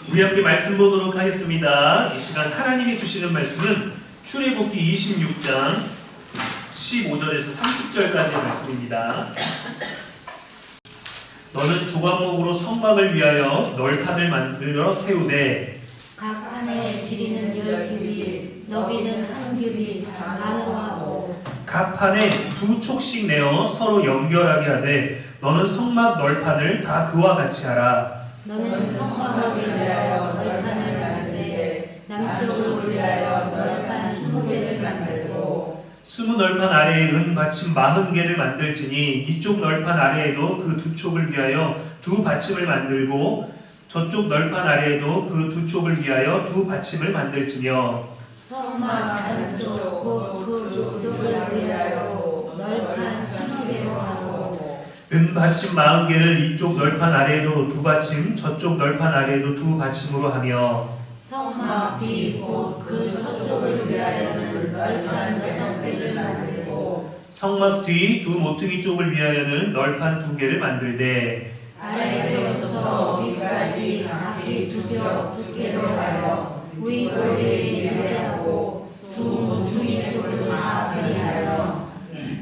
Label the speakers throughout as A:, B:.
A: 우리 함께 말씀 보도록 하겠습니다. 이 시간 하나님이 주시는 말씀은 출애굽기 26장 15절에서 30절까지의 말씀입니다. 너는 조각목으로 성막을 위하여 널판을 만들어 세우되
B: 각 판의 길이는 10규빗, 너비는 1규빗 반으로 하고
A: 각 판에 2촉씩 내어 서로 연결하게 하되 너는 성막 널판을 다 그와 같이 하라.
B: 너는 성막을 위하여 널판을 만들되 남쪽을 위하여 널판 20개를 만들고
A: 20널판 아래에 은 받침 40개를 만들지니 이쪽 널판 아래에도 그 2촉을 위하여 2받침을 만들고 저쪽 널판 아래에도 그 2촉을 위하여 2받침을 만들지며
B: 성막 한쪽 곧그 쪽을 위하여 널판 20개로 하고
A: 은 받침 40개를 이쪽 널판 아래에도 2받침 저쪽 널판 아래에도 2받침으로 하며
B: 성막 뒤 곧 그 서쪽을 위하여는 널판 6개를 만들고
A: 성막 뒤 2 모퉁이 쪽을 위하여는 널판 2개를 만들되
B: 아래에서부터 위까지 각기 2벽 2개로 하여 위고리에 유리하고 2 모퉁이 쪽을 다 그리하여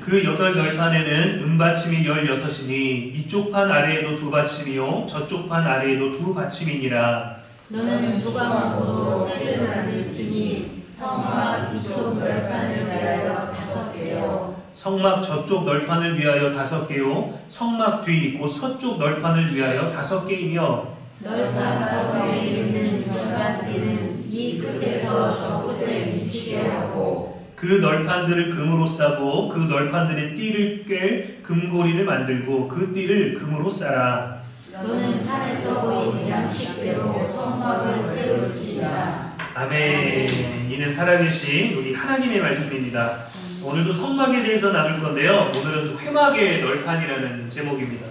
A: 그 8널판에는 은받침이 16이니 이쪽 판 아래에도 2받침이요 저쪽 판 아래에도 2받침이니라.
B: 너는 조각목으로 띠를 만들지니 성막 이쪽 널판을 위하여 5개요
A: 성막 저쪽 널판을 위하여 5개요 성막 뒤 곧 서쪽 널판을 위하여 5개이며
B: 널판 가운데 있는 중간띠는 이 끝에서 저 끝에 미치게 하고
A: 그 널판들을 금으로 싸고 그 널판들의 띠를 꿰 금고리를 만들고 그 띠를 금으로 싸라.
B: 너는 산에서 보인 양식대로 성막을 세울지니라.
A: 아멘. 이는 살아계신 우리 하나님의 말씀입니다. 오늘도 성막에 대해서 나눌 건데요. 오늘은 회막의 널판이라는 제목입니다.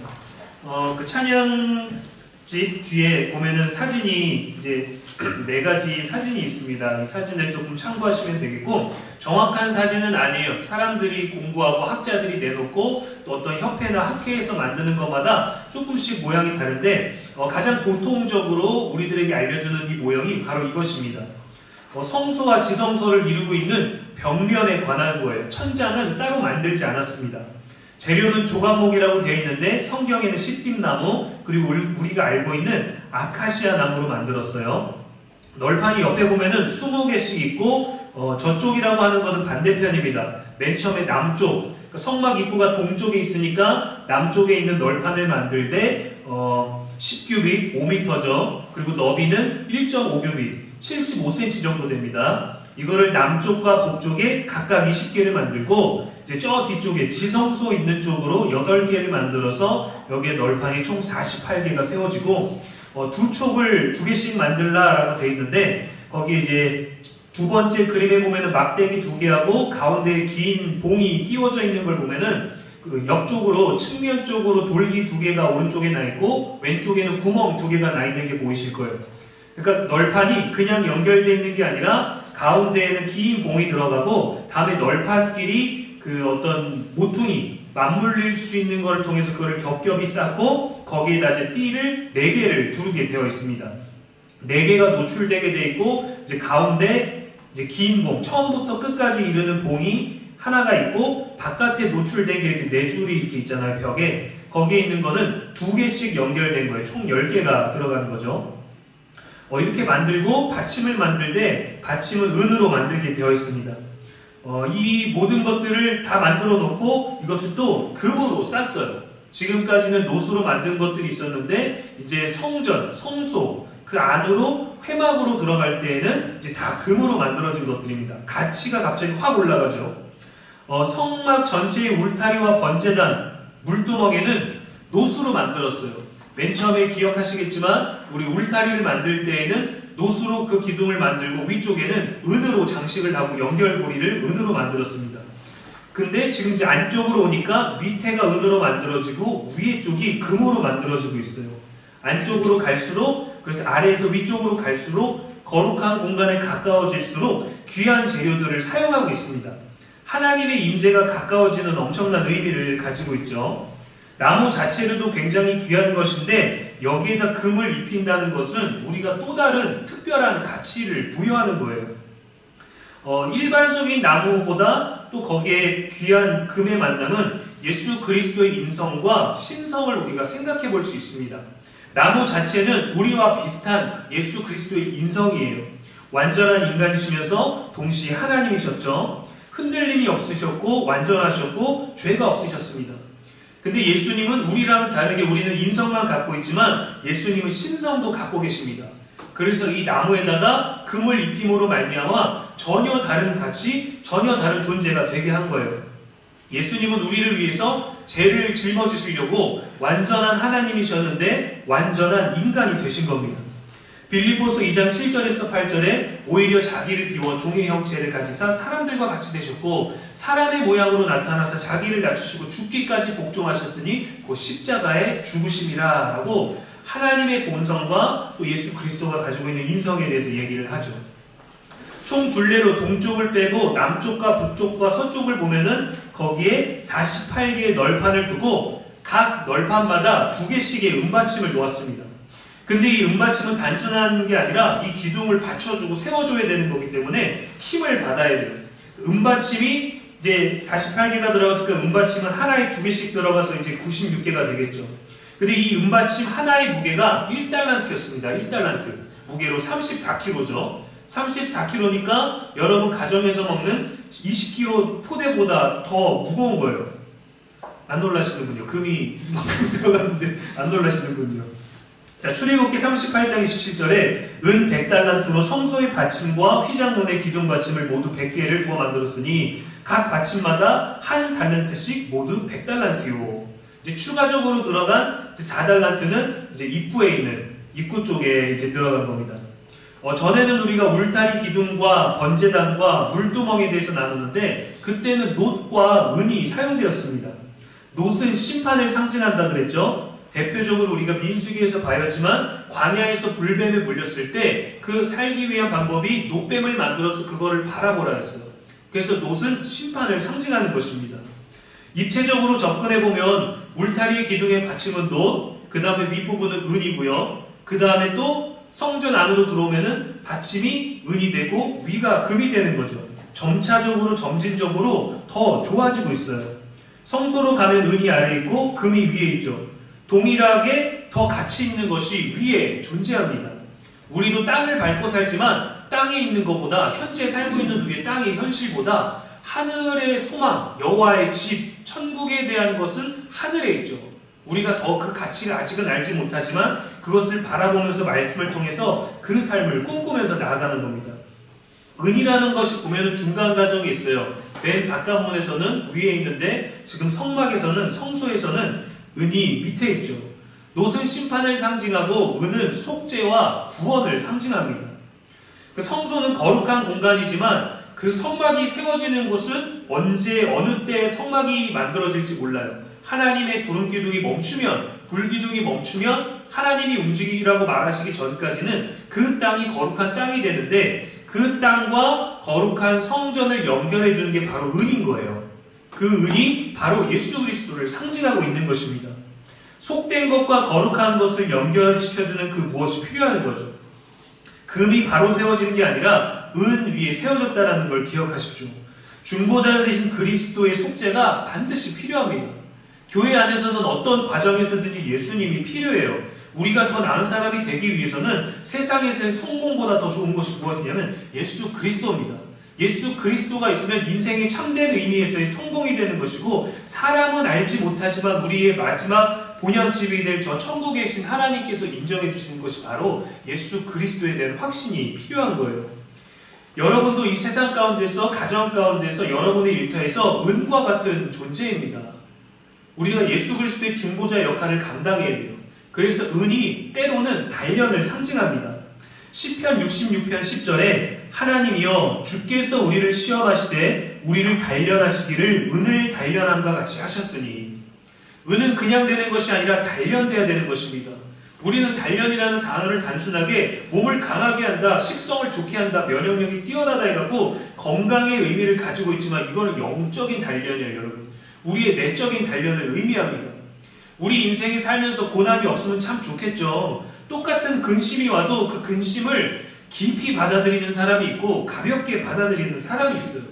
A: 그 찬양집 뒤에 보면은 사진이 이제 4가지 사진이 있습니다. 이 사진을 조금 참고하시면 되겠고, 정확한 사진은 아니에요. 사람들이 공부하고 학자들이 내놓고 또 어떤 협회나 학회에서 만드는 것마다 조금씩 모양이 다른데, 가장 보통적으로 우리들에게 알려주는 이 모형이 바로 이것입니다. 성소와 지성소를 이루고 있는 벽면에 관한 거예요. 천장은 따로 만들지 않았습니다. 재료는 조각목이라고 되어 있는데 성경에는 시띠나무 그리고 우리가 알고 있는 아카시아 나무로 만들었어요. 널판이 옆에 보면은 20개씩 있고 저쪽이라고 하는 것은 반대편입니다. 맨 처음에 남쪽, 그러니까 성막 입구가 동쪽에 있으니까 남쪽에 있는 널판을 만들 때 10규빗 5m죠. 그리고 너비는 1.5규빗 75cm 정도 됩니다. 이거를 남쪽과 북쪽에 각각 20개를 만들고 이제 저 뒤쪽에 지성소 있는 쪽으로 8개를 만들어서 여기에 널판이 총 48개가 세워지고 2촉을 2개씩 만들라라고 되어 있는데 거기에 이제 두 번째 그림에 보면은 막대기 2개하고 가운데에 긴 봉이 끼워져 있는 걸 보면은 그 옆쪽으로 측면 쪽으로 돌기 2개가 오른쪽에 나 있고 왼쪽에는 구멍 2개가 나 있는 게 보이실 거예요. 그러니까 널판이 그냥 연결되어 있는 게 아니라 가운데에는 긴 봉이 들어가고 다음에 널판끼리 그 어떤 모퉁이 맞물릴 수 있는 걸 통해서 그걸 겹겹이 쌓고 거기에다 이제 띠를 4개를 두르게 되어 있습니다. 4개가 노출되게 되어 있고 이제 가운데 이제 긴 봉, 처음부터 끝까지 이르는 봉이 하나가 있고 바깥에 노출된 게 이렇게 4줄이 이렇게 있잖아요. 벽에. 거기에 있는 거는 2개씩 연결된 거예요. 총 10개가 들어가는 거죠. 이렇게 만들고 받침을 만들 때 받침은 은으로 만들게 되어 있습니다. 이 모든 것들을 다 만들어 놓고 이것을 또 금으로 쌌어요. 지금까지는 노수로 만든 것들이 있었는데 이제 성전, 성소 그 안으로 회막으로 들어갈 때에는 이제 다 금으로 만들어진 것들입니다. 가치가 갑자기 확 올라가죠. 성막 전체의 울타리와 번제단, 물두멍에는 노수로 만들었어요. 맨 처음에 기억하시겠지만 우리 울타리를 만들 때에는 노수로 그 기둥을 만들고 위쪽에는 은으로 장식을 하고 연결고리를 은으로 만들었습니다. 근데 지금 이제 안쪽으로 오니까 밑에가 은으로 만들어지고 위에 쪽이 금으로 만들어지고 있어요. 안쪽으로 갈수록, 그래서 아래에서 위쪽으로 갈수록 거룩한 공간에 가까워질수록 귀한 재료들을 사용하고 있습니다. 하나님의 임재가 가까워지는 엄청난 의미를 가지고 있죠. 나무 자체로도 굉장히 귀한 것인데 여기에다 금을 입힌다는 것은 우리가 또 다른 특별한 가치를 부여하는 거예요. 일반적인 나무보다 또 거기에 귀한 금의 만남은 예수 그리스도의 인성과 신성을 우리가 생각해 볼 수 있습니다. 나무 자체는 우리와 비슷한 예수 그리스도의 인성이에요. 완전한 인간이시면서 동시에 하나님이셨죠. 흔들림이 없으셨고 완전하셨고 죄가 없으셨습니다. 근데 예수님은 우리랑은 다르게 우리는 인성만 갖고 있지만 예수님은 신성도 갖고 계십니다. 그래서 이 나무에다가 금을 입힘으로 말미암아 전혀 다른 가치, 전혀 다른 존재가 되게 한 거예요. 예수님은 우리를 위해서 죄를 짊어지시려고 완전한 하나님이셨는데 완전한 인간이 되신 겁니다. 빌립보서 2장 7절에서 8절에 오히려 자기를 비워 종의 형체를 가지사 사람들과 같이 되셨고 사람의 모양으로 나타나서 자기를 낮추시고 죽기까지 복종하셨으니 곧 십자가에 죽으심이라 라고 하나님의 본성과 또 예수 그리스도가 가지고 있는 인성에 대해서 얘기를 하죠. 총 둘레로 동쪽을 빼고 남쪽과 북쪽과 서쪽을 보면은 거기에 48개의 널판을 두고 각 널판마다 2개씩의 은받침을 놓았습니다. 근데 이 은받침은 단순한 게 아니라 이 기둥을 받쳐주고 세워줘야 되는 거기 때문에 힘을 받아야 돼요. 은받침이 이제 48개가 들어가서 그 은받침은 하나에 2개씩 들어가서 이제 96개가 되겠죠. 근데 이 은받침 하나의 무게가 1달란트였습니다. 1달란트. 무게로 34kg죠. 34kg니까 여러분 가정에서 먹는 20kg 포대보다 더 무거운 거예요. 안 놀라시는군요. 금이 이만큼 들어갔는데 안 놀라시는군요. 자, 출애굽기 38장 27절에 은 100달란트로 성소의 받침과 휘장문의 기둥 받침을 모두 100개를 부어 만들었으니 각 받침마다 한 달란트씩 모두 100달란트요. 이제 추가적으로 들어간 4달란트는 이제 입구에 있는 입구 쪽에 이제 들어간 겁니다. 전에는 우리가 울타리 기둥과 번제단과 물두멍에 대해서 나눴는데 그때는 놋과 은이 사용되었습니다. 놋은 심판을 상징한다 그랬죠. 대표적으로 우리가 민수기에서 봐야지만 광야에서 불뱀에 물렸을 때 그 살기 위한 방법이 놋뱀을 만들어서 그거를 바라보라 했어요. 그래서 놋은 심판을 상징하는 것입니다. 입체적으로 접근해보면 울타리의 기둥의 받침은 놋, 그 다음에 윗부분은 은이고요. 그 다음에 또 성전 안으로 들어오면은 받침이 은이 되고 위가 금이 되는 거죠. 점차적으로 점진적으로 더 좋아지고 있어요. 성소로 가면 은이 아래에 있고 금이 위에 있죠. 동일하게 더 가치 있는 것이 위에 존재합니다. 우리도 땅을 밟고 살지만 땅에 있는 것보다 현재 살고 있는 우리의 땅의 현실보다 하늘의 소망, 여호와의 집, 천국에 대한 것은 하늘에 있죠. 우리가 더 그 가치를 아직은 알지 못하지만 그것을 바라보면서 말씀을 통해서 그 삶을 꿈꾸면서 나아가는 겁니다. 은이라는 것이 보면 중간 과정이 있어요. 맨 바깥문에서는 위에 있는데 지금 성막에서는 성소에서는 은이 밑에 있죠. 놋은 심판을 상징하고 은은 속죄와 구원을 상징합니다. 그 성소는 거룩한 공간이지만 그 성막이 세워지는 곳은 언제 어느 때 성막이 만들어질지 몰라요. 하나님의 구름기둥이 멈추면 불기둥이 멈추면 하나님이 움직이라고 말하시기 전까지는 그 땅이 거룩한 땅이 되는데 그 땅과 거룩한 성전을 연결해 주는 게 바로 은인 거예요. 그 은이 바로 예수 그리스도를 상징하고 있는 것입니다. 속된 것과 거룩한 것을 연결시켜주는 그 무엇이 필요한 거죠. 금이 바로 세워지는 게 아니라 은 위에 세워졌다는 걸 기억하십시오. 중보자 되신 그리스도의 속죄가 반드시 필요합니다. 교회 안에서는 어떤 과정에서든지 예수님이 필요해요. 우리가 더 나은 사람이 되기 위해서는 세상에서의 성공보다 더 좋은 것이 무엇이냐면 예수 그리스도입니다. 예수 그리스도가 있으면 인생의 참된 의미에서의 성공이 되는 것이고 사람은 알지 못하지만 우리의 마지막 본향집이 될 저 천국에 계신 하나님께서 인정해 주시는 것이 바로 예수 그리스도에 대한 확신이 필요한 거예요. 여러분도 이 세상 가운데서 가정 가운데서 여러분의 일터에서 은과 같은 존재입니다. 우리가 예수 그리스도의 중보자 역할을 감당해야 돼요. 그래서 은이 때로는 단련을 상징합니다. 시편 66편 10절에 하나님이여 주께서 우리를 시험하시되 우리를 단련하시기를 은을 단련함과 같이 하셨으니 은은 그냥 되는 것이 아니라 단련돼야 되는 것입니다. 우리는 단련이라는 단어를 단순하게 몸을 강하게 한다, 식성을 좋게 한다, 면역력이 뛰어나다 해갖고 건강의 의미를 가지고 있지만 이거는 영적인 단련이에요, 여러분. 우리의 내적인 단련을 의미합니다. 우리 인생에 살면서 고난이 없으면 참 좋겠죠. 똑같은 근심이 와도 그 근심을 깊이 받아들이는 사람이 있고 가볍게 받아들이는 사람이 있어요.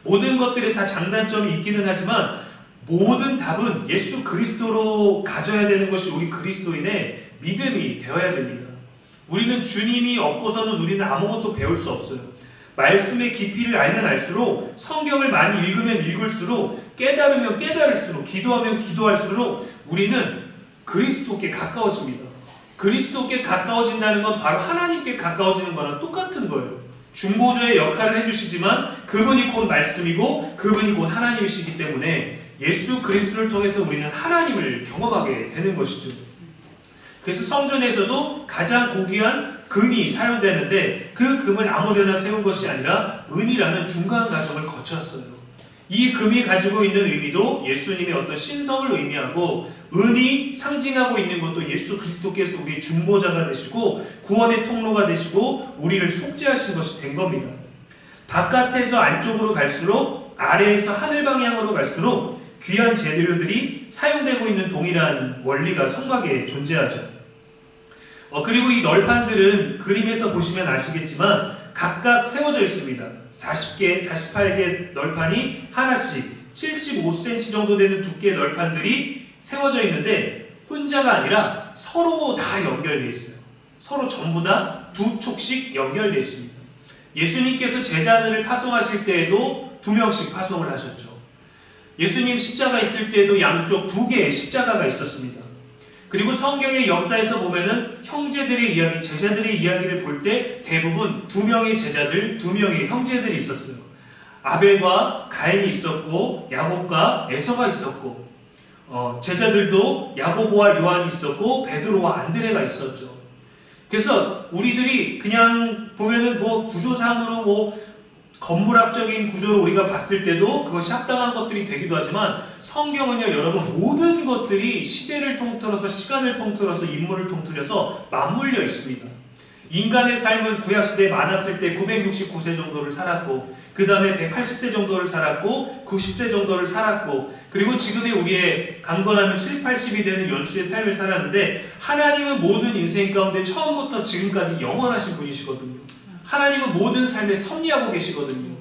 A: 모든 것들에 다 장단점이 있기는 하지만 모든 답은 예수 그리스도로 가져야 되는 것이 우리 그리스도인의 믿음이 되어야 됩니다. 우리는 주님이 없고서는 우리는 아무것도 배울 수 없어요. 말씀의 깊이를 알면 알수록, 성경을 많이 읽으면 읽을수록, 깨달으면 깨달을수록, 기도하면 기도할수록 우리는 그리스도께 가까워집니다. 그리스도께 가까워진다는 건 바로 하나님께 가까워지는 거랑 똑같은 거예요. 중보자의 역할을 해주시지만 그분이 곧 말씀이고 그분이 곧 하나님이시기 때문에 예수 그리스도를 통해서 우리는 하나님을 경험하게 되는 것이죠. 그래서 성전에서도 가장 고귀한 금이 사용되는데 그 금을 아무데나 세운 것이 아니라 은이라는 중간 과정을 거쳤어요. 이 금이 가지고 있는 의미도 예수님의 어떤 신성을 의미하고, 은이 상징하고 있는 것도 예수 그리스도께서 우리의 중보자가 되시고 구원의 통로가 되시고 우리를 속죄하신 것이 된 겁니다. 바깥에서 안쪽으로 갈수록, 아래에서 하늘 방향으로 갈수록 귀한 재료들이 사용되고 있는 동일한 원리가 성막에 존재하죠. 그리고 이 널판들은 그림에서 보시면 아시겠지만 각각 세워져 있습니다. 40개, 48개 널판이 하나씩 75cm 정도 되는 두께의 널판들이 세워져 있는데 혼자가 아니라 서로 다 연결되어 있어요. 서로 전부 다 두 촉씩 연결되어 있습니다. 예수님께서 제자들을 파송하실 때에도 2명씩 파송을 하셨죠. 예수님 십자가 있을 때에도 양쪽 2개의 십자가가 있었습니다. 그리고 성경의 역사에서 보면은 형제들의 이야기, 제자들의 이야기를 볼 때 대부분 2명의 제자들, 2명의 형제들이 있었어요. 아벨과 가인이 있었고 야곱과 에서가 있었고, 제자들도 야고보와 요한이 있었고 베드로와 안드레가 있었죠. 그래서 우리들이 그냥 보면은 구조상으로 건물학적인 구조로 우리가 봤을 때도 그것이 합당한 것들이 되기도 하지만, 성경은요 여러분 모든 것들이 시대를 통틀어서, 시간을 통틀어서, 인물을 통틀어서 맞물려 있습니다. 인간의 삶은 구약시대에 많았을 때 969세 정도를 살았고, 그 다음에 180세 정도를 살았고, 90세 정도를 살았고, 그리고 지금의 우리의 강건하면 7, 80이 되는 연수의 삶을 살았는데, 하나님은 모든 인생 가운데 처음부터 지금까지 영원하신 분이시거든요. 하나님은 모든 삶에 섭리하고 계시거든요.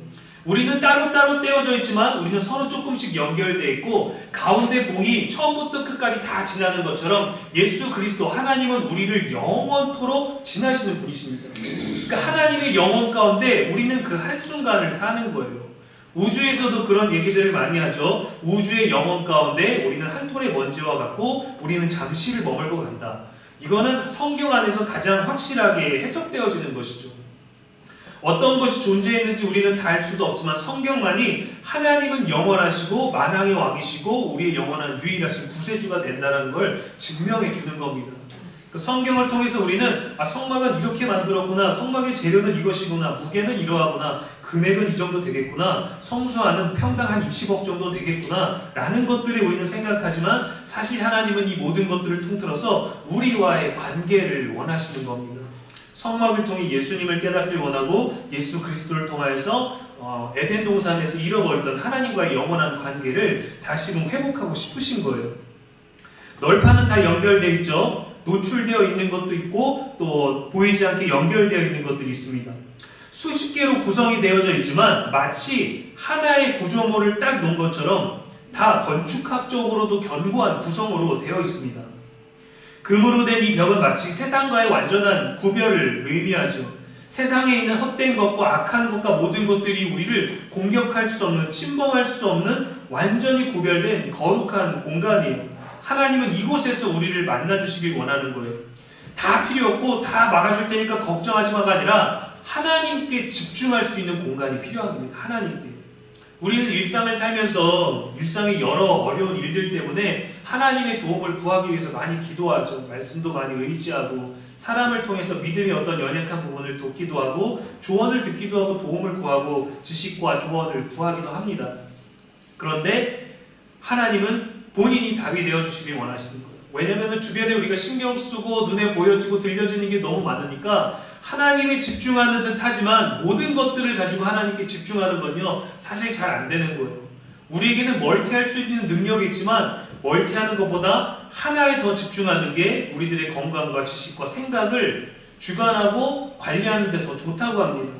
A: 우리는 따로따로 떼어져 있지만 우리는 서로 조금씩 연결되어 있고, 가운데 봉이 처음부터 끝까지 다 지나는 것처럼 예수 그리스도 하나님은 우리를 영원토록 지나시는 분이십니다. 그러니까 하나님의 영원 가운데 우리는 그 한순간을 사는 거예요. 우주에서도 그런 얘기들을 많이 하죠. 우주의 영원 가운데 우리는 한 톨의 먼지와 같고 우리는 잠시를 머물고 간다. 이거는 성경 안에서 가장 확실하게 해석되어지는 것이죠. 어떤 것이 존재했는지 우리는 다 알 수도 없지만 성경만이 하나님은 영원하시고 만왕의 왕이시고 우리의 영원한 유일하신 구세주가 된다는 걸 증명해 주는 겁니다. 그 성경을 통해서 우리는 성막은 이렇게 만들었구나, 성막의 재료는 이것이구나, 무게는 이러하구나, 금액은 이 정도 되겠구나, 성수하는 평당 한 20억 정도 되겠구나 라는 것들을 우리는 생각하지만, 사실 하나님은 이 모든 것들을 통틀어서 우리와의 관계를 원하시는 겁니다. 성막을 통해 예수님을 깨닫길 원하고, 예수 그리스도를 통하여서 에덴 동산에서 잃어버렸던 하나님과의 영원한 관계를 다시금 회복하고 싶으신 거예요. 널판은 다 연결되어 있죠. 노출되어 있는 것도 있고 또 보이지 않게 연결되어 있는 것들이 있습니다. 수십 개로 구성이 되어져 있지만 마치 하나의 구조물을 딱 놓은 것처럼 다 건축학적으로도 견고한 구성으로 되어 있습니다. 금으로 된 이 벽은 마치 세상과의 완전한 구별을 의미하죠. 세상에 있는 헛된 것과 악한 것과 모든 것들이 우리를 공격할 수 없는, 침범할 수 없는 완전히 구별된 거룩한 공간이에요. 하나님은 이곳에서 우리를 만나주시길 원하는 거예요. 다 필요 없고 다 막아줄 테니까 걱정하지 마가 아니라 하나님께 집중할 수 있는 공간이 필요한 겁니다. 하나님께. 우리는 일상을 살면서 일상의 여러 어려운 일들 때문에 하나님의 도움을 구하기 위해서 많이 기도하죠. 말씀도 많이 의지하고, 사람을 통해서 믿음의 어떤 연약한 부분을 돕기도 하고, 조언을 듣기도 하고, 도움을 구하고, 지식과 조언을 구하기도 합니다. 그런데 하나님은 본인이 답이 되어주시길 원하시는 거예요. 왜냐하면 주변에 우리가 신경 쓰고 눈에 보여지고 들려지는 게 너무 많으니까 하나님에 집중하는 듯 하지만 모든 것들을 가지고 하나님께 집중하는 건요 사실 잘 안 되는 거예요. 우리에게는 멀티할 수 있는 능력이 있지만 멀티하는 것보다 하나에 더 집중하는 게 우리들의 건강과 지식과 생각을 주관하고 관리하는 데 더 좋다고 합니다.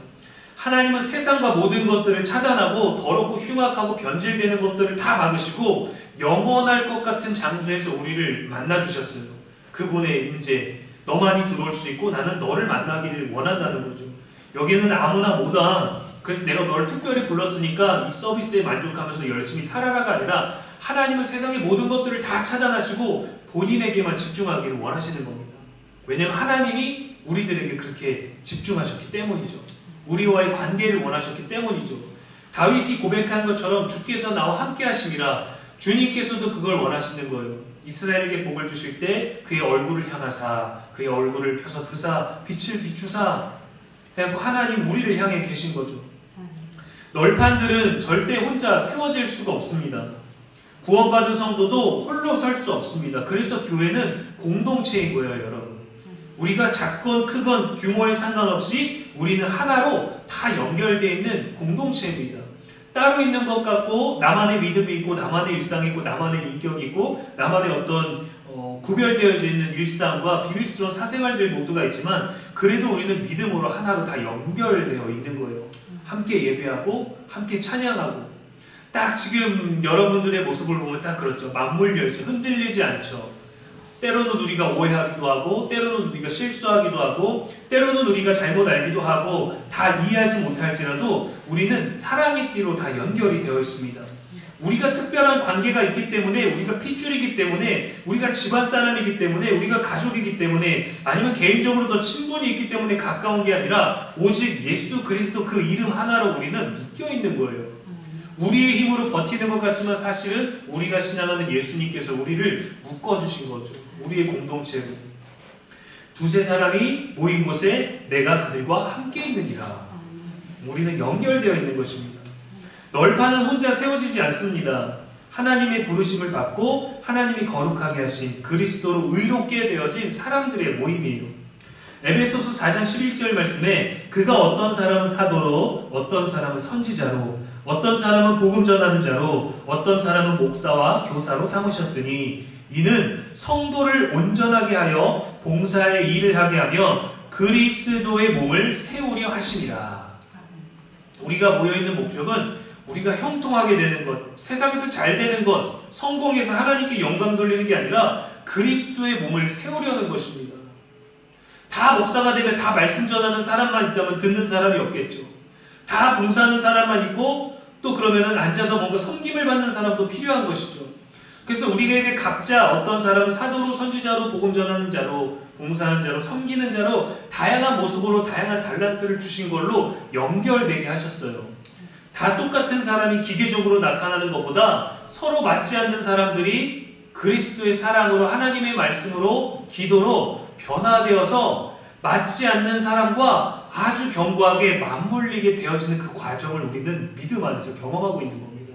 A: 하나님은 세상과 모든 것들을 차단하고 더럽고 흉악하고 변질되는 것들을 다 막으시고 영원할 것 같은 장소에서 우리를 만나주셨어요. 그분의 임재, 너만이 들어올 수 있고 나는 너를 만나기를 원한다는 거죠. 여기는 아무나 못와. 그래서 내가 너를 특별히 불렀으니까 이 서비스에 만족하면서 열심히 살아라가 아니라 하나님은 세상의 모든 것들을 다 차단하시고 본인에게만 집중하기를 원하시는 겁니다. 왜냐하면 하나님이 우리들에게 그렇게 집중하셨기 때문이죠. 우리와의 관계를 원하셨기 때문이죠. 다윗이 고백한 것처럼 주께서 나와 함께 하심이라, 주님께서도 그걸 원하시는 거예요. 이스라엘에게 복을 주실 때 그의 얼굴을 향하사 그의 얼굴을 펴서 드사 빛을 비추사, 그래서 하나님 우리를 향해 계신 거죠. 널판들은 절대 혼자 세워질 수가 없습니다. 구원받은 성도도 홀로 설 수 없습니다. 그래서 교회는 공동체인 거예요, 여러분. 우리가 작건 크건 규모에 상관없이 우리는 하나로 다 연결되어 있는 공동체입니다. 따로 있는 것 같고 나만의 믿음이 있고 나만의 일상이 있고 나만의 인격이 있고 나만의 어떤 구별되어져 있는 일상과 비밀스러운 사생활들 모두가 있지만 그래도 우리는 믿음으로 하나로 다 연결되어 있는 거예요. 함께 예배하고 함께 찬양하고, 딱 지금 여러분들의 모습을 보면 딱 그렇죠. 맞물려있죠. 흔들리지 않죠. 때로는 우리가 오해하기도 하고 때로는 우리가 실수하기도 하고 때로는 우리가 잘못 알기도 하고 다 이해하지 못할지라도 우리는 사랑의 띠로 다 연결이 되어 있습니다. 우리가 특별한 관계가 있기 때문에, 우리가 핏줄이기 때문에, 우리가 집안 사람이기 때문에, 우리가 가족이기 때문에, 아니면 개인적으로 더 친분이 있기 때문에 가까운 게 아니라 오직 예수 그리스도 그 이름 하나로 우리는 묶여 있는 거예요. 우리의 힘으로 버티는 것 같지만 사실은 우리가 신앙하는 예수님께서 우리를 묶어주신 거죠. 우리의 공동체로. 두세 사람이 모인 곳에 내가 그들과 함께 있느니라. 우리는 연결되어 있는 것입니다. 널판은 혼자 세워지지 않습니다. 하나님의 부르심을 받고 하나님이 거룩하게 하신 그리스도로 의롭게 되어진 사람들의 모임이에요. 에베소서 4장 11절 말씀에 그가 어떤 사람은 사도로, 어떤 사람은 선지자로, 어떤 사람은 복음 전하는 자로, 어떤 사람은 목사와 교사로 삼으셨으니 이는 성도를 온전하게 하여 봉사의 일을 하게 하며 그리스도의 몸을 세우려 하심이라. 우리가 모여있는 목적은 우리가 형통하게 되는 것, 세상에서 잘 되는 것, 성공해서 하나님께 영광 돌리는 게 아니라 그리스도의 몸을 세우려는 것입니다. 다 목사가 되면 다 말씀 전하는 사람만 있다면 듣는 사람이 없겠죠. 다 봉사하는 사람만 있고 또 그러면은 앉아서 뭔가 섬김을 받는 사람도 필요한 것이죠. 그래서 우리에게 각자 어떤 사람은 사도로, 선지자로, 복음 전하는 자로, 봉사하는 자로, 섬기는 자로 다양한 모습으로 다양한 달란트를 주신 걸로 연결되게 하셨어요. 다 똑같은 사람이 기계적으로 나타나는 것보다 서로 맞지 않는 사람들이 그리스도의 사랑으로, 하나님의 말씀으로, 기도로 변화되어서 맞지 않는 사람과 아주 견고하게 맞물리게 되어지는 그 과정을 우리는 믿음 안에서 경험하고 있는 겁니다.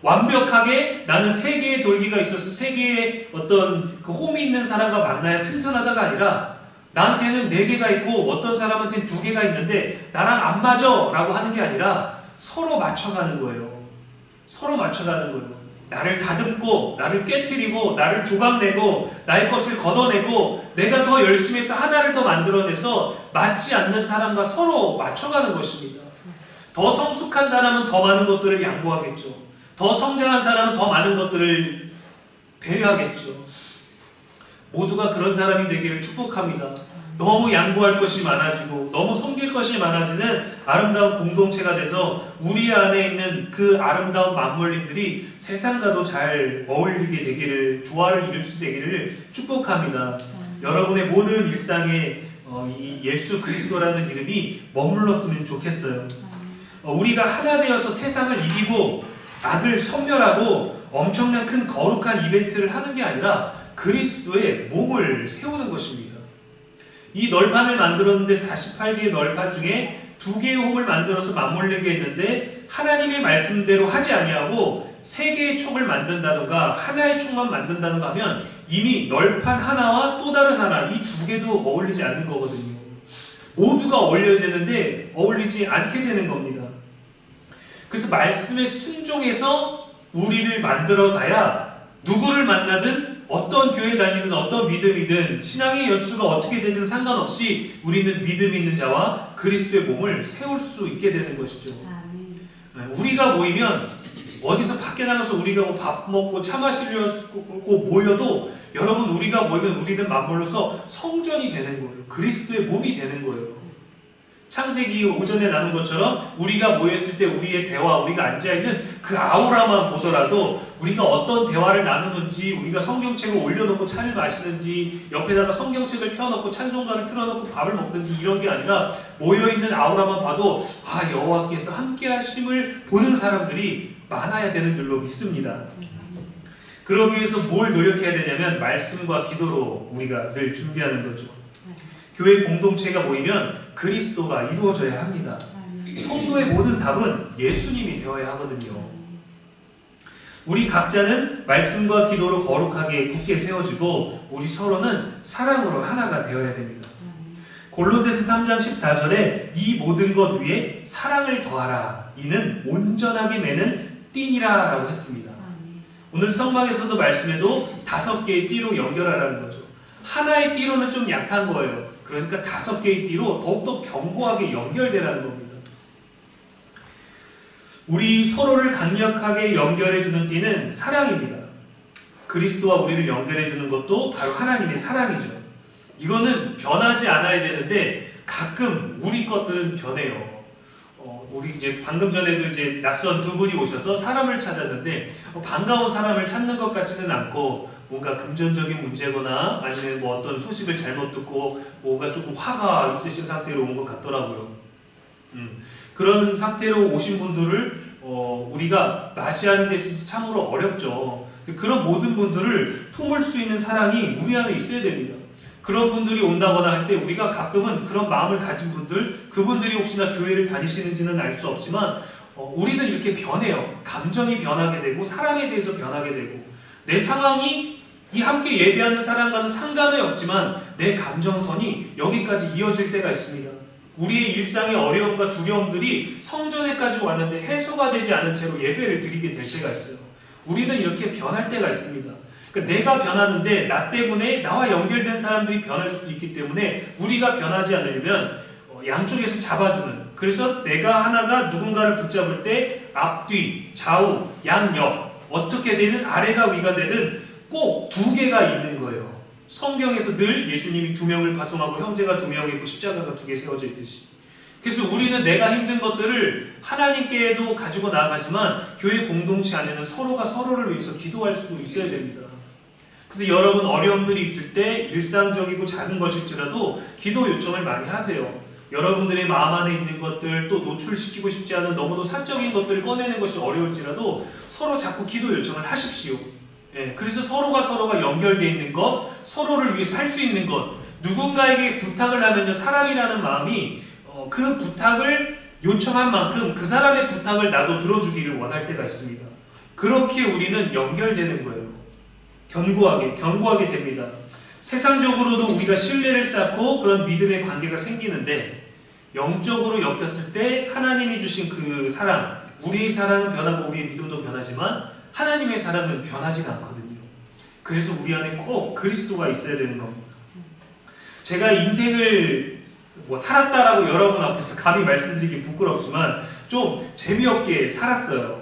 A: 완벽하게 나는 세 개의 돌기가 있어서 세 개의 어떤 그 홈이 있는 사람과 만나야 튼튼하다가 아니라 나한테는 네 개가 있고 어떤 사람한테는 두 개가 있는데 나랑 안 맞아 라고 하는 게 아니라 서로 맞춰가는 거예요. 서로 맞춰가는 거예요. 나를 다듬고 나를 깨트리고 나를 조각내고 나의 것을 걷어내고 내가 더 열심히 해서 하나를 더 만들어내서 맞지 않는 사람과 서로 맞춰가는 것입니다. 더 성숙한 사람은 더 많은 것들을 양보하겠죠. 더 성장한 사람은 더 많은 것들을 배려하겠죠. 모두가 그런 사람이 되기를 축복합니다. 너무 양보할 것이 많아지고 너무 섬길 것이 많아지는 아름다운 공동체가 돼서 우리 안에 있는 그 아름다운 맞물림들이 세상과도 잘 어울리게 되기를, 조화를 이룰 수 되기를 축복합니다. 여러분의 모든 일상에 이 예수 그리스도라는 이름이 머물렀으면 좋겠어요. 우리가 하나 되어서 세상을 이기고 악을 섬멸하고 엄청난 큰 거룩한 이벤트를 하는 게 아니라 그리스도의 몸을 세우는 것입니다. 이 널판을 만들었는데 48개의 널판 중에 2개의 홈을 만들어서 맞물리게 했는데 하나님의 말씀대로 하지 아니하고 3개의 촉을 만든다던가 하나의 촉만 만든다던가 하면 이미 널판 하나와 또 다른 하나, 이 2개도 어울리지 않는 거거든요. 모두가 어울려야 되는데 어울리지 않게 되는 겁니다. 그래서 말씀에 순종해서 우리를 만들어 가야 누구를 만나든 어떤 교회 다니든 어떤 믿음이든 신앙의 여수가 어떻게 되든 상관없이 우리는 믿음 있는 자와 그리스도의 몸을 세울 수 있게 되는 것이죠. 우리가 모이면 어디서 밖에 나가서 우리가 뭐 밥 먹고 차 마시려고 모여도 여러분 우리가 모이면 우리는 맞물려서 성전이 되는 거예요. 그리스도의 몸이 되는 거예요. 창세기 오전에 나눈 것처럼 우리가 모였을 때 우리의 대화, 우리가 앉아있는 그 아우라만 보더라도 우리가 어떤 대화를 나누는지, 우리가 성경책을 올려놓고 차를 마시는지, 옆에다가 성경책을 펴놓고 찬송가를 틀어놓고 밥을 먹든지 이런 게 아니라 모여있는 아우라만 봐도 아, 여호와께서 함께 하심을 보는 사람들이 많아야 되는 줄로 믿습니다. 그러기 위해서 뭘 노력해야 되냐면 말씀과 기도로 우리가 늘 준비하는 거죠. 교회 공동체가 모이면 그리스도가 이루어져야 합니다. 성도의 모든 답은 예수님이 되어야 하거든요. 우리 각자는 말씀과 기도로 거룩하게 굳게 세워지고 우리 서로는 사랑으로 하나가 되어야 됩니다. 골로새서 3장 14절에 이 모든 것 위에 사랑을 더하라. 이는 온전하게 매는 띠니라 라고 했습니다. 오늘 성막에서도 말씀에도 5개의 띠로 연결하라는 거죠. 하나의 띠로는 좀 약한 거예요. 그러니까 5개의 띠로 더욱더 견고하게 연결되라는 겁니다. 우리 서로를 강력하게 연결해주는 띠는 사랑입니다. 그리스도와 우리를 연결해주는 것도 바로 하나님의 사랑이죠. 이거는 변하지 않아야 되는데 가끔 우리 것들은 변해요. 우리 이제 방금 전에도 이제 낯선 두 분이 오셔서 사람을 찾았는데 반가운 사람을 찾는 것 같지는 않고 뭔가 금전적인 문제거나 아니면 뭐 어떤 소식을 잘못 듣고 뭔가 조금 화가 있으신 상태로 온 것 같더라고요. 그런 상태로 오신 분들을 우리가 맞이하는 데 있어서 참으로 어렵죠. 그런 모든 분들을 품을 수 있는 사랑이 우리 안에 있어야 됩니다. 그런 분들이 온다거나 할 때 우리가 가끔은 그런 마음을 가진 분들, 그분들이 혹시나 교회를 다니시는지는 알 수 없지만 우리는 이렇게 변해요. 감정이 변하게 되고 사람에 대해서 변하게 되고 내 상황이 이 함께 예배하는 사람과는 상관이 없지만 내 감정선이 여기까지 이어질 때가 있습니다. 우리의 일상의 어려움과 두려움들이 성전에까지 왔는데 해소가 되지 않은 채로 예배를 드리게 될 때가 있어요. 우리는 이렇게 변할 때가 있습니다. 그러니까 내가 변하는데 나 때문에 나와 연결된 사람들이 변할 수도 있기 때문에 우리가 변하지 않으려면 양쪽에서 잡아주는, 그래서 내가 하나가 누군가를 붙잡을 때 앞뒤, 좌우, 양옆 어떻게 되든 아래가 위가 되든 꼭 2개가 있는 거예요. 성경에서 늘 예수님이 2명을 파송하고 형제가 2명 있고 십자가가 2개 세워져 있듯이. 그래서 우리는 내가 힘든 것들을 하나님께도 가지고 나아가지만 교회 공동체 안에는 서로가 서로를 위해서 기도할 수 있어야 됩니다. 그래서 여러분 어려움들이 있을 때 일상적이고 작은 것일지라도 기도 요청을 많이 하세요. 여러분들의 마음 안에 있는 것들, 또 노출시키고 싶지 않은 너무도 사적인 것들을 꺼내는 것이 어려울지라도 서로 자꾸 기도 요청을 하십시오. 그래서 서로가 연결되어 있는 것, 서로를 위해 살 수 있는 것, 누군가에게 부탁을 하면요, 사람이라는 마음이 그 부탁을 요청한 만큼 그 사람의 부탁을 나도 들어주기를 원할 때가 있습니다. 그렇게 우리는 연결되는 거예요. 견고하게 됩니다. 세상적으로도 우리가 신뢰를 쌓고 그런 믿음의 관계가 생기는데 영적으로 엮였을 때 하나님이 주신 그 사랑, 우리의 사랑은 변하고 우리의 믿음도 변하지만 하나님의 사랑은 변하지가 않거든요. 그래서 우리 안에 꼭 그리스도가 있어야 되는 겁니다. 제가 인생을 살았다라고 여러분 앞에서 감히 말씀드리기 부끄럽지만 좀 재미없게 살았어요.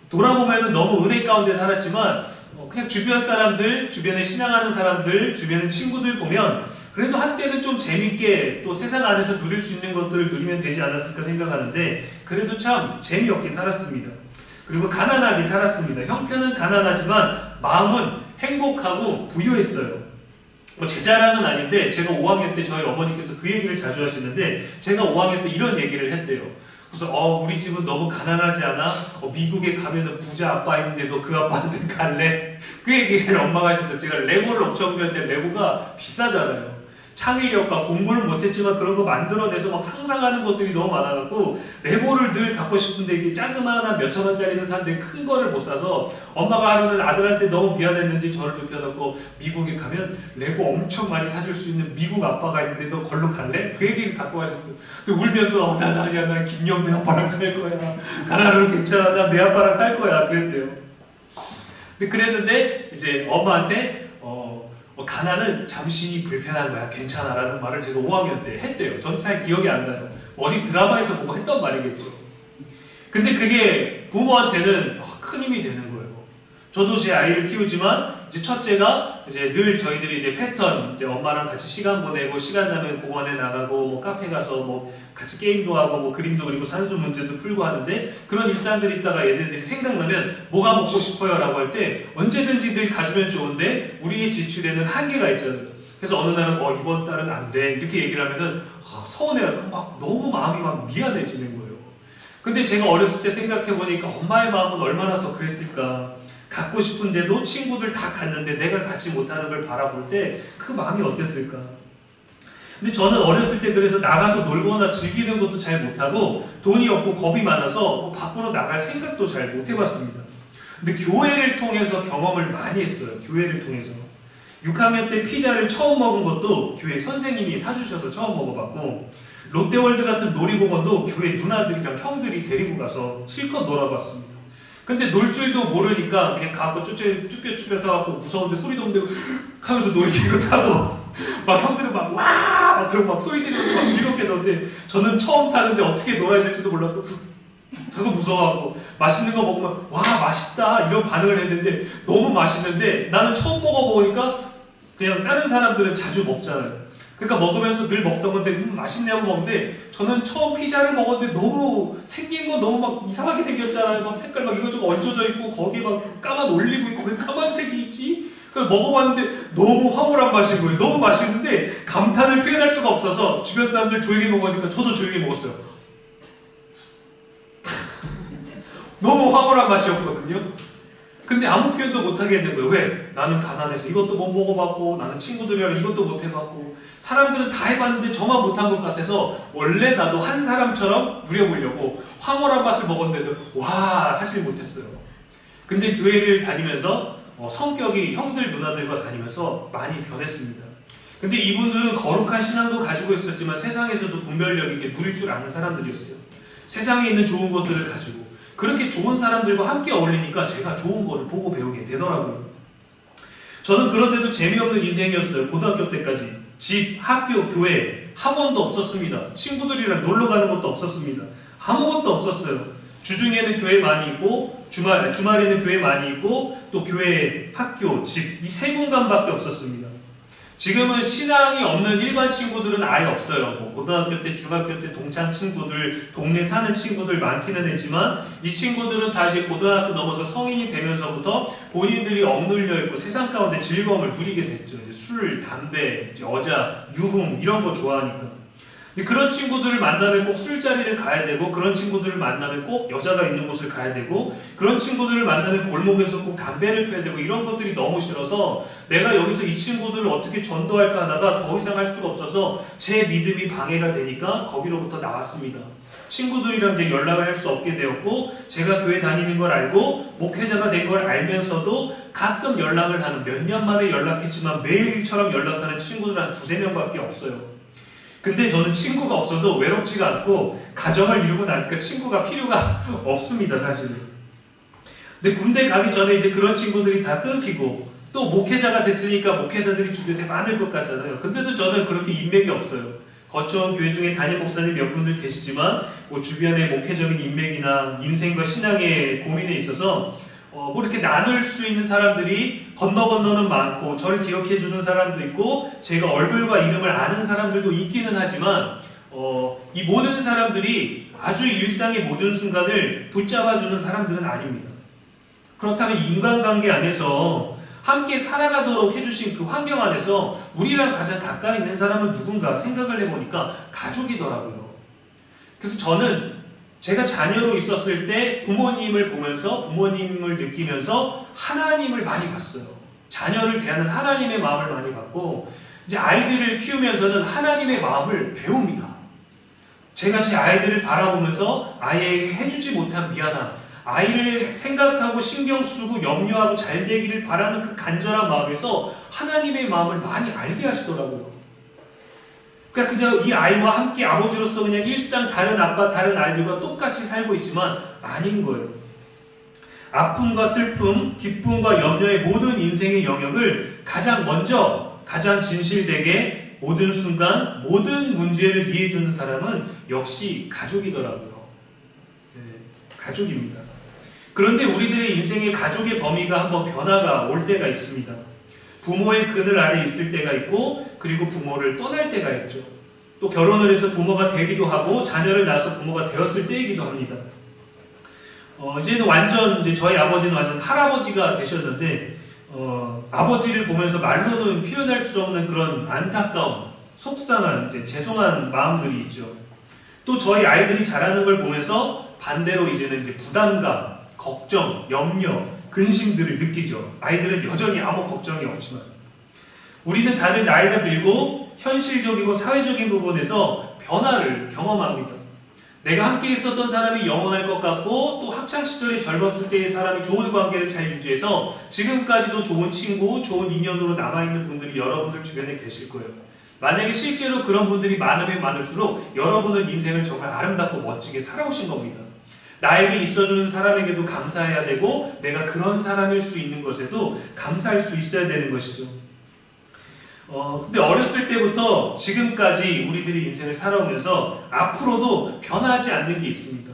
A: 돌아보면 너무 은혜 가운데 살았지만 그냥 주변 사람들, 주변에 신앙하는 사람들, 주변의 친구들 보면 그래도 한때는 좀 재밌게 또 세상 안에서 누릴 수 있는 것들을 누리면 되지 않았을까 생각하는데 그래도 참 재미없게 살았습니다. 그리고 가난하게 살았습니다. 형편은 가난하지만 마음은 행복하고 부유했어요. 제 자랑은 아닌데 제가 5학년 때 저희 어머니께서 그 얘기를 자주 하시는데 제가 5학년 때 이런 얘기를 했대요. 그래서 우리 집은 너무 가난하지 않아? 미국에 가면은 부자 아빠 있는데 너 그 아빠한테 갈래? 그 얘기를 엄마가 하셨어요. 제가 레고를 엄청 좋아했는데 레고가 비싸잖아요. 창의력과 공부를 못했지만 그런 거 만들어내서 막 상상하는 것들이 너무 많아갖고 레고를 늘 갖고 싶은데 이게 자그마한 몇천 원짜리는 사는데 큰 거를 못 사서 엄마가 하루는 아들한테 너무 미안했는지 저를 눕혀놓고 미국에 가면 레고 엄청 많이 사줄 수 있는 미국 아빠가 있는데 너 걸로 갈래? 그 얘기를 갖고 가셨어요. 울면서 난 김영래 아빠랑 살 거야. 가나는 괜찮아. 난 내 아빠랑 살 거야. 그랬대요. 근데 그랬는데 이제 엄마한테 가나는 잠시 불편한 거야. 괜찮아라는 말을 제가 5학년 때 했대요. 전 잘 기억이 안 나요. 어디 드라마에서 보고 했던 말이겠죠. 근데 그게 부모한테는 큰 힘이 되는 거예요. 저도 제 아이를 키우지만 이제 첫째가 이제 늘 저희들이 이제 패턴, 이제 엄마랑 같이 시간 보내고 시간 나면 공원에 나가고 뭐 카페 가서 뭐 같이 게임도 하고 뭐 그림도 그리고 산수 문제도 풀고 하는데 그런 일상들이 있다가 얘네들이 생각나면 뭐가 먹고 싶어요라고 할 때 언제든지 늘 가주면 좋은데 우리의 지출에는 한계가 있잖아요. 그래서 어느 날은 이번 달은 안 돼 이렇게 얘기를 하면은 서운해요. 막 너무 마음이 막 미안해지는 거예요. 근데 제가 어렸을 때 생각해 보니까 엄마의 마음은 얼마나 더 그랬을까. 갖고 싶은데도 친구들 다 갔는데 내가 갖지 못하는 걸 바라볼 때 그 마음이 어땠을까. 근데 저는 어렸을 때 그래서 나가서 놀거나 즐기는 것도 잘 못하고 돈이 없고 겁이 많아서 밖으로 나갈 생각도 잘 못 해봤습니다. 근데 교회를 통해서 경험을 많이 했어요. 교회를 통해서 6학년 때 피자를 처음 먹은 것도 교회 선생님이 사주셔서 처음 먹어봤고 롯데월드 같은 놀이공원도 교회 누나들이랑 형들이 데리고 가서 실컷 놀아봤습니다. 근데 놀 줄도 모르니까 그냥 가고 쭈뼛쭈뼛 사갖고 무서운데 소리도 없는데 하면서 놀이기구 타고 막 형들은 막 그런 막 소리 지르면서 막 즐겁게 놀는데 저는 처음 타는데 어떻게 놀아야 될지도 몰랐고 그거 무서워하고 맛있는 거 먹으면 와 맛있다 이런 반응을 했는데 너무 맛있는데 나는 처음 먹어보니까 그냥 다른 사람들은 자주 먹잖아요. 그러니까 먹으면서 늘 먹던 건데 맛있냐고 먹는데 저는 처음 피자를 먹었는데 너무 생긴 건 너무 막 이상하게 생겼잖아요. 막 색깔 막 이것저것 얹어져 있고 거기에 막 까만 올리브 있고 왜 까만색이 있지? 그걸 먹어봤는데 너무 황홀한 맛인 거예요. 너무 맛있는데 감탄을 표현할 수가 없어서 주변 사람들 조용히 먹으니까 저도 조용히 먹었어요. 너무 황홀한 맛이었거든요. 근데 아무 표현도 못하게 했는 거예요. 왜? 나는 가난해서 이것도 못 먹어봤고 나는 친구들이랑 이것도 못 해봤고 사람들은 다 해봤는데 저만 못한 것 같아서 원래 나도 한 사람처럼 누려보려고 황홀한 맛을 먹었는데도 와 하질 못했어요. 근데 교회를 다니면서 성격이 형들 누나들과 다니면서 많이 변했습니다. 근데 이분은 거룩한 신앙도 가지고 있었지만 세상에서도 분별력 있게 누릴 줄 아는 사람들이었어요. 세상에 있는 좋은 것들을 가지고 그렇게 좋은 사람들과 함께 어울리니까 제가 좋은 거를 보고 배우게 되더라고요. 저는 그런데도 재미없는 인생이었어요. 고등학교 때까지. 집, 학교, 교회, 학원도 없었습니다. 친구들이랑 놀러 가는 것도 없었습니다. 아무것도 없었어요. 주중에는 교회 많이 있고 주말에는 교회 많이 있고 또 교회, 학교, 집 이 세 공간밖에 없었습니다. 지금은 신앙이 없는 일반 친구들은 아예 없어요. 뭐 고등학교 때, 중학교 때 동창 친구들, 동네 사는 친구들 많기는 했지만 이 친구들은 다 이제 고등학교 넘어서 성인이 되면서부터 본인들이 억눌려 있고 세상 가운데 즐거움을 누리게 됐죠. 이제 술, 담배, 이제 여자, 유흥 이런 거 좋아하니까. 근데 그런 친구들을 만나면 꼭 술자리를 가야 되고 그런 친구들을 만나면 꼭 여자가 있는 곳을 가야 되고 그런 친구들을 만나면 골목에서 꼭 담배를 펴야 되고 이런 것들이 너무 싫어서 내가 여기서 이 친구들을 어떻게 전도할까 하다가 더 이상 할 수가 없어서 제 믿음이 방해가 되니까 거기로부터 나왔습니다. 친구들이랑 이제 연락을 할 수 없게 되었고 제가 교회 다니는 걸 알고 목회자가 된 걸 알면서도 가끔 연락을 하는 몇 년 만에 연락했지만 매일처럼 연락하는 친구들 한 두세 명밖에 없어요. 근데 저는 친구가 없어도 외롭지가 않고 가정을 이루고 나니까 친구가 필요가 없습니다, 사실은. 근데 군대 가기 전에 이제 그런 친구들이 다 끊기고 또 목회자가 됐으니까 목회자들이 주변에 많을 것 같잖아요. 근데도 저는 그렇게 인맥이 없어요. 거쳐온 교회 중에 담임 목사님 몇 분들 계시지만 뭐 주변에 목회적인 인맥이나 인생과 신앙의 고민에 있어서 뭐 이렇게 나눌 수 있는 사람들이 건너는 많고 저를 기억해주는 사람도 있고 제가 얼굴과 이름을 아는 사람들도 있기는 하지만 이 모든 사람들이 아주 일상의 모든 순간을 붙잡아주는 사람들은 아닙니다. 그렇다면 인간관계 안에서 함께 살아가도록 해주신 그 환경 안에서 우리랑 가장 가까이 있는 사람은 누군가 생각을 해보니까 가족이더라고요. 그래서 저는 제가 자녀로 있었을 때 부모님을 보면서 부모님을 느끼면서 하나님을 많이 봤어요. 자녀를 대하는 하나님의 마음을 많이 봤고 이제 아이들을 키우면서는 하나님의 마음을 배웁니다. 제가 제 아이들을 바라보면서 아이에게 해주지 못한 미안함, 아이를 생각하고 신경 쓰고 염려하고 잘 되기를 바라는 그 간절한 마음에서 하나님의 마음을 많이 알게 하시더라고요. 그러니까 그저 이 아이와 함께 아버지로서 그냥 일상 다른 아빠, 다른 아이들과 똑같이 살고 있지만 아닌 거예요. 아픔과 슬픔, 기쁨과 염려의 모든 인생의 영역을 가장 먼저, 가장 진실되게 모든 순간, 모든 문제를 이해해주는 사람은 역시 가족이더라고요. 네, 가족입니다. 그런데 우리들의 인생의 가족의 범위가 한번 변화가 올 때가 있습니다. 부모의 그늘 아래 있을 때가 있고, 그리고 부모를 떠날 때가 있죠. 또 결혼을 해서 부모가 되기도 하고, 자녀를 낳아서 부모가 되었을 때이기도 합니다. 이제는 완전, 저희 아버지는 완전 할아버지가 되셨는데, 아버지를 보면서 말로는 표현할 수 없는 그런 안타까움, 속상한, 죄송한 마음들이 있죠. 또 저희 아이들이 자라는 걸 보면서 반대로 이제는 부담감, 걱정, 염려, 근심들을 느끼죠. 아이들은 여전히 아무 걱정이 없지만. 우리는 다들 나이가 들고 현실적이고 사회적인 부분에서 변화를 경험합니다. 내가 함께 있었던 사람이 영원할 것 같고, 또 학창시절에 젊었을 때의 사람이 좋은 관계를 잘 유지해서 지금까지도 좋은 친구, 좋은 인연으로 남아있는 분들이 여러분들 주변에 계실 거예요. 만약에 실제로 그런 분들이 많으면 많을수록 여러분은 인생을 정말 아름답고 멋지게 살아오신 겁니다. 나에게 있어주는 사람에게도 감사해야 되고, 내가 그런 사람일 수 있는 것에도 감사할 수 있어야 되는 것이죠. 근데 어렸을 때부터 지금까지 우리들이 인생을 살아오면서 앞으로도 변하지 않는 게 있습니다.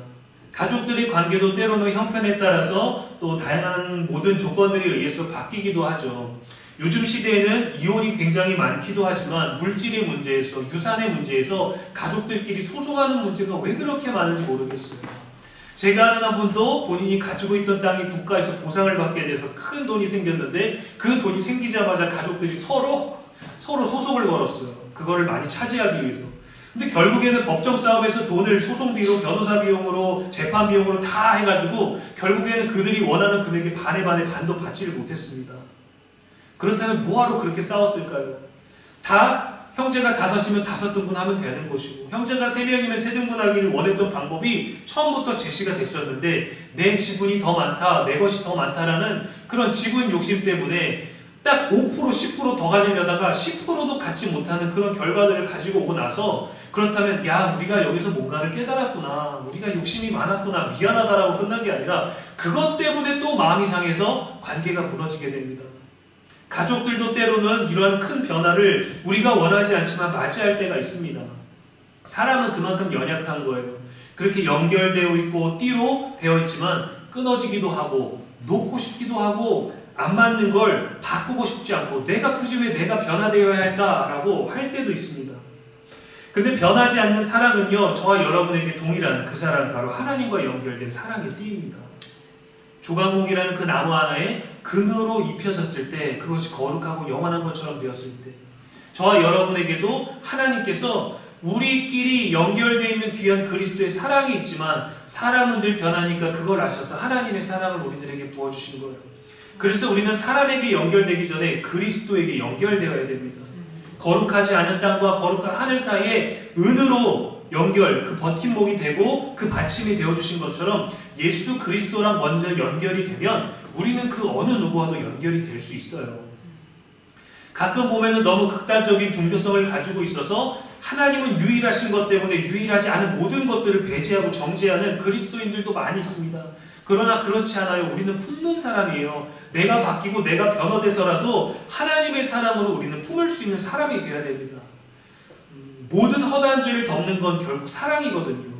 A: 가족들의 관계도 때로는 형편에 따라서 또 다양한 모든 조건들에 의해서 바뀌기도 하죠. 요즘 시대에는 이혼이 굉장히 많기도 하지만 물질의 문제에서, 유산의 문제에서 가족들끼리 소송하는 문제가 왜 그렇게 많은지 모르겠어요. 제가 아는 한 분도 본인이 가지고 있던 땅이 국가에서 보상을 받게 돼서 큰 돈이 생겼는데, 그 돈이 생기자마자 가족들이 서로 소송을 걸었어요. 그거를 많이 차지하기 위해서. 근데 결국에는 법정 싸움에서 돈을 소송비로, 변호사 비용으로, 재판 비용으로 다 해가지고 결국에는 그들이 원하는 금액의 반도 받지를 못했습니다. 그렇다면 뭐하러 그렇게 싸웠을까요? 다 형제가 5이면 5등분 하면 되는 것이고, 형제가 3명이면 3등분 하기를 원했던 방법이 처음부터 제시가 됐었는데, 내 지분이 더 많다, 내 것이 더 많다라는 그런 지분 욕심 때문에 딱 5%, 10% 더 가지려다가 10%도 갖지 못하는 그런 결과들을 가지고 오고 나서, 그렇다면 야, 우리가 여기서 뭔가를 깨달았구나, 우리가 욕심이 많았구나, 미안하다라고 끝난 게 아니라 그것 때문에 또 마음이 상해서 관계가 무너지게 됩니다. 가족들도 때로는 이러한 큰 변화를 우리가 원하지 않지만 맞이할 때가 있습니다. 사람은 그만큼 연약한 거예요. 그렇게 연결되어 있고 띠로 되어 있지만 끊어지기도 하고, 놓고 싶기도 하고, 안 맞는 걸 바꾸고 싶지 않고, 내가 굳이 왜 내가 변화되어야 할까라고 할 때도 있습니다. 근데 변하지 않는 사랑은요, 저와 여러분에게 동일한 그 사랑, 바로 하나님과 연결된 사랑의 띠입니다. 조각목이라는 그 나무 하나에 금으로 입혀졌을 때, 그것이 거룩하고 영원한 것처럼 되었을 때, 저와 여러분에게도 하나님께서 우리끼리 연결되어 있는 귀한 그리스도의 사랑이 있지만, 사람은 늘 변하니까 그걸 아셔서 하나님의 사랑을 우리들에게 부어주신 거예요. 그래서 우리는 사람에게 연결되기 전에 그리스도에게 연결되어야 됩니다. 거룩하지 않은 땅과 거룩한 하늘 사이에 은으로 연결, 그 버팀목이 되고 그 받침이 되어주신 것처럼 예수 그리스도랑 먼저 연결이 되면 우리는 그 어느 누구와도 연결이 될 수 있어요. 가끔 보면은 너무 극단적인 종교성을 가지고 있어서 하나님은 유일하신 것 때문에 유일하지 않은 모든 것들을 배제하고 정죄하는 그리스도인들도 많이 있습니다. 그러나 그렇지 않아요. 우리는 품는 사람이에요. 내가 바뀌고 내가 변화돼서라도 하나님의 사랑으로 우리는 품을 수 있는 사람이 되어야 됩니다. 모든 허다한 죄를 덮는 건 결국 사랑이거든요.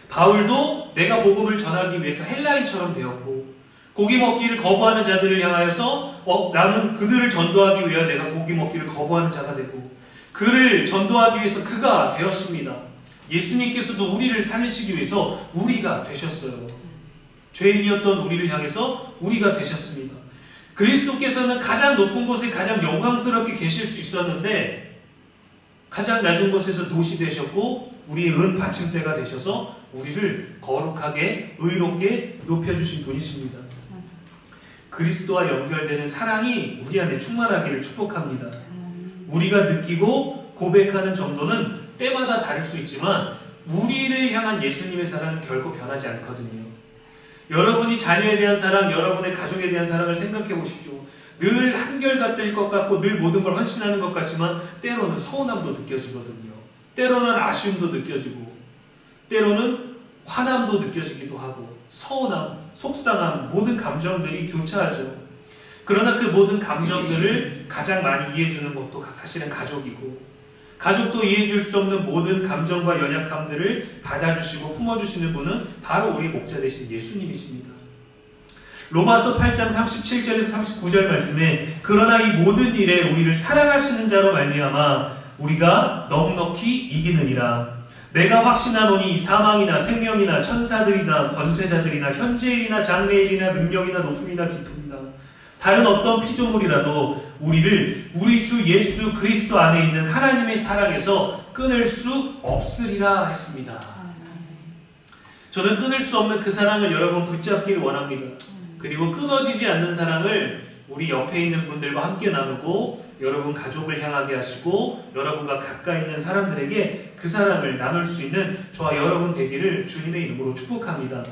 A: 바울도 내가 복음을 전하기 위해서 헬라인처럼 되었고, 고기 먹기를 거부하는 자들을 향하여서 나는 그들을 전도하기 위해 내가 고기 먹기를 거부하는 자가 되고, 그를 전도하기 위해서 그가 되었습니다. 예수님께서도 우리를 살리시기 위해서 우리가 되셨어요. 죄인이었던 우리를 향해서 우리가 되셨습니다. 그리스도께서는 가장 높은 곳에 가장 영광스럽게 계실 수 있었는데 가장 낮은 곳에서 노시 되셨고 우리의 은 받침대가 되셔서 우리를 거룩하게 의롭게 높여주신 분이십니다. 그리스도와 연결되는 사랑이 우리 안에 충만하기를 축복합니다. 우리가 느끼고 고백하는 정도는 때마다 다를 수 있지만 우리를 향한 예수님의 사랑은 결코 변하지 않거든요. 여러분이 자녀에 대한 사랑, 여러분의 가족에 대한 사랑을 생각해 보십시오. 늘 한결같을 것 같고 늘 모든 걸 헌신하는 것 같지만 때로는 서운함도 느껴지거든요. 때로는 아쉬움도 느껴지고 때로는 화남도 느껴지기도 하고 서운함, 속상함, 모든 감정들이 교차하죠. 그러나 그 모든 감정들을 가장 많이 이해해주는 것도 사실은 가족이고, 가족도 이해해줄 수 없는 모든 감정과 연약함들을 받아주시고 품어주시는 분은 바로 우리 목자 되신 예수님이십니다. 로마서 8장 37절에서 39절 말씀에 그러나 이 모든 일에 우리를 사랑하시는 자로 말미암아 우리가 넉넉히 이기느니라. 내가 확신하노니 사망이나 생명이나 천사들이나 권세자들이나 현재일이나 장래일이나 능력이나 높음이나 깊음이나 다른 어떤 피조물이라도 우리를 우리 주 예수 그리스도 안에 있는 하나님의 사랑에서 끊을 수 없으리라 했습니다. 저는 끊을 수 없는 그 사랑을 여러분 붙잡기를 원합니다. 그리고 끊어지지 않는 사랑을 우리 옆에 있는 분들과 함께 나누고 여러분 가족을 향하게 하시고 여러분과 가까이 있는 사람들에게 그 사랑을 나눌 수 있는 저와 여러분 되기를 주님의 이름으로 축복합니다.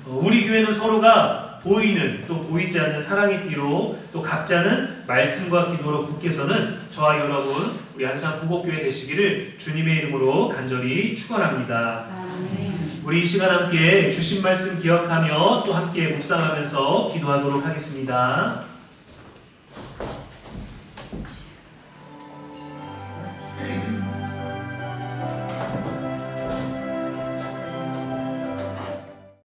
A: 우리 교회는 서로가 보이는 또 보이지 않는 사랑의 띠로 또 각자는 말씀과 기도로 굳게 서는 저와 여러분 우리 안산 부곡교회 되시기를 주님의 이름으로 간절히 축원합니다. 우리 이 시간 함께 주신 말씀 기억하며 또 함께 묵상하면서 기도하도록 하겠습니다.